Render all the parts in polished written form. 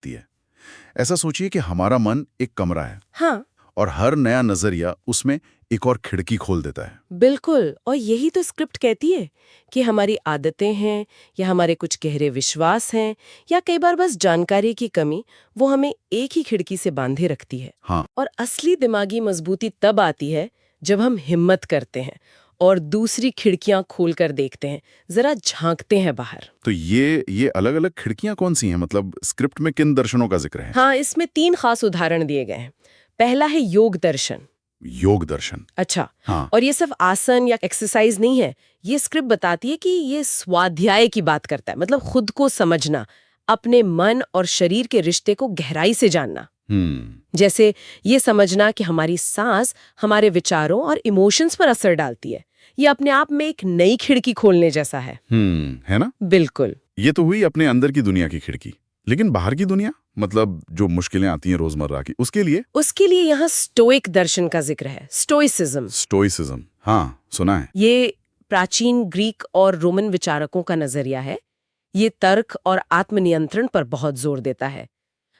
सकती है। ऐसा सोचिए कि हमारा मन एक कमरा है हाँ, और हर नया नजरिया उसमें एक और खिड़की खोल देता है। बिल्कुल। और यही तो स्क्रिप्ट कहती है कि हमारी आदतें हैं या हमारे कुछ गहरे विश्वास हैं या कई बार बस जानकारी की कमी वो हमें एक ही खिड़की से बांधे रखती है। हाँ, और असली दिमागी मजबूती तब आती है जब हम हिम्मत करते हैं और दूसरी खिड़कियां खोलकर देखते हैं, जरा झांकते हैं बाहर। तो ये अलग-अलग खिड़कियां कौन सी हैं? मतलब स्क्रिप्ट में किन दर्शनों का जिक्र है? हाँ, इसमें 3 खास उदाहरण दिए गए हैं। पहला है योग दर्शन। योग दर्शन। अच्छा। हाँ, और ये सिर्फ आसन या एक्सरसाइज नहीं है, ये स्क्रिप्ट बताती है कि ये स्वाध्याय की बात करता है, मतलब खुद को समझना, अपने मन और शरीर के रिश्ते को गहराई से जानना। जैसे ये समझना कि हमारी सांस हमारे विचारों और इमोशंस पर असर डालती है। ये अपने आप में एक नई खिड़की खोलने जैसा है। है ना? बिल्कुल। ये तो हुई अपने अंदर की दुनिया की खिड़की। लेकिन बाहर की दुनिया, मतलब जो मुश्किलें आती हैं रोजमर्रा की, उसके लिए यहाँ स्टोइक दर्शन का जिक्र है, स्टोइसिज्म। स्टोइसिज्म। हाँ, सुना है। ये प्राचीन ग्रीक और रोमन विचारकों का नजरिया है। ये तर्क और आत्मनियंत्रण पर बहुत जोर देता है।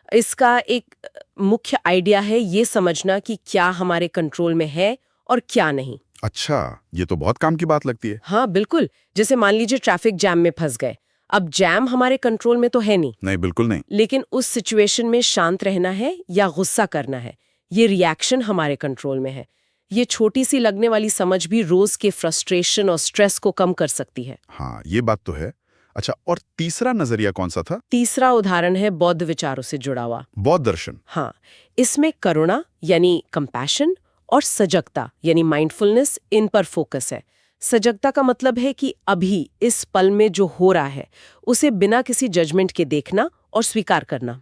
इसका एक मुख्य आइडिया है ये समझना कि क्या हमारे कंट्रोल में है और क्या नहीं। अच्छा, ये तो बहुत काम की बात लगती है। हाँ, बिल्कुल। जैसे मान लीजिए ट्रैफिक जैम में फंस गए। अब जैम हमारे कंट्रोल में तो है नहीं, नहीं, बिल्कुल नहीं। लेकिन उस सिचुएशन में शांत रहना है या गुस्सा करना है, ये रिएक्शन हमारे कंट्रोल में है। ये छोटी सी लगने वाली समझ भी रोज के फ्रस्ट्रेशन और स्ट्रेस को कम कर सकती है। हाँ, ये बात तो है। अच्छा, और तीसरा नजरिया कौन सा था? तीसरा उदाहरण है बौद्ध विचारों से जुड़ा हुआ। बौद्ध दर्शन। हाँ, इसमें करुणा यानी कंपैशन और सजगता यानी माइंडफुलनेस इन पर फोकस है। सजगता का मतलब है कि अभी इस पल में जो हो रहा है उसे बिना किसी जजमेंट के देखना और स्वीकार करना।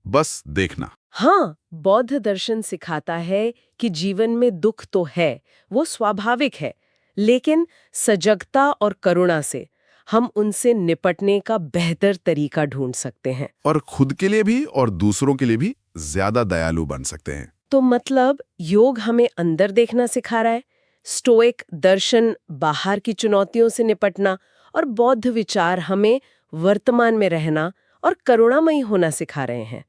बस देखना। हाँ, बौद्ध दर्शन सिखाता है कि जीवन में दुख तो है, वो स्वाभाविक है, लेकिन सजगता और करुणा से हम उनसे निपटने का बेहतर तरीका ढूंढ सकते हैं। और खुद के लिए भी और दूसरों के लिए भी ज्यादा दयालु बन सकते हैं। तो मतलब योग हमें अंदर देखना सिखा रहा है, स्टोइक दर्शन बाहर की चुनौतियों से निपटना, और बौद्ध विचार हमें वर्तमान में रहना और करुणामयी होना सिखा रहे हैं।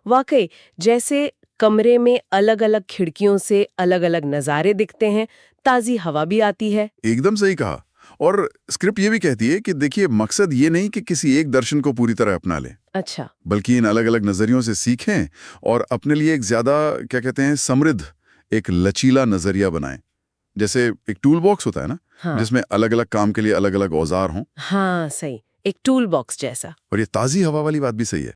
वाकई, जैसे कमरे में अलग अलग खिड़कियों से अलग अलग नज़ारे दिखते हैं, ताज़ी हवा भी आती है। एकदम सही कहा। और स्क्रिप्ट ये भी कहती है कि देखिए, मकसद ये नहीं कि किसी एक दर्शन को पूरी तरह अपना लें, अच्छा। बल्कि इन अलग अलग नजरियों से सीखें और अपने लिए एक ज्यादा, क्या कहते हैं, समृद्ध, एक लचीला नजरिया बनाएं। जैसे एक टूल बॉक्स होता है ना, हाँ, जिसमें अलग अलग काम के लिए अलग अलग औजार हों। हाँ, सही, एक टूल बॉक्स जैसा। और ये ताज़ी हवा वाली बात भी सही है।